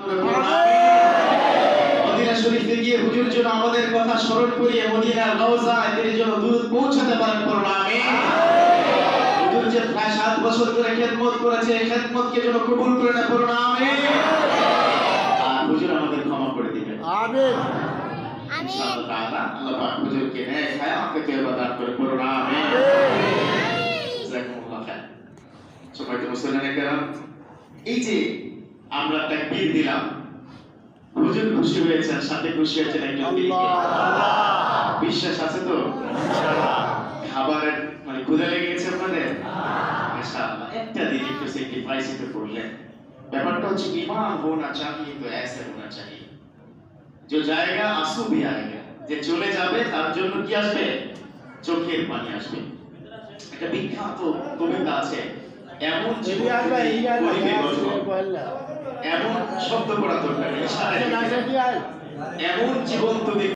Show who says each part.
Speaker 1: করে পড়ুন আমিন। মদিনা শরীফে গিয়ে হুজুর যেন আমাদের কথা স্মরণ করিয়ে মদিনার রওজায় তিনি যেন দুরূদ পৌঁছাতে পারেন, পড়ুন আমিন। হুজুর যে প্রায় 7 বছর ধরে খেদমত করেছে, এই খেদমতকে যেন কবুল করে নেন, পড়ুন আমিন। আর হুজুর আমাদের ক্ষমা করে দিবেন, আমিন। ইনশাআল্লাহ তাআলা আল্লাহ পাক হুজুরকে নেক হায়াতে তওবা দান করে, পড়ুন আমিন। জাযাকুমুল্লাহ খাইর। সম্মানিত মুসলিমিন کرام, এই যে আমরা তাকবীর দিলাম, হুজুর খুশি হয়েছেন, সাথে খুশি হয়েছেন একজন দিকে। বিশ্বাস আছে তো? খাবারের মানে ক্ষুধা লেগে গেছে আপনাদের? ইনশাআল্লাহ একটা দিন একটু স্যাক্রিফাইস করলেন। ব্যাপারটা হচ্ছে ঈমান হোনা চাহিয়ে তো ऐसे होना चाहिए। जो जाएगा आंसू भी आएगा, যে চলে যাবে তার জন্য কি আসবে? চোখের পানি আসবে। একটা বিখ্যাত কবিতা আছে, এমন জীবন এমন শব্দ করা দরকার, এমন জীবন তুমি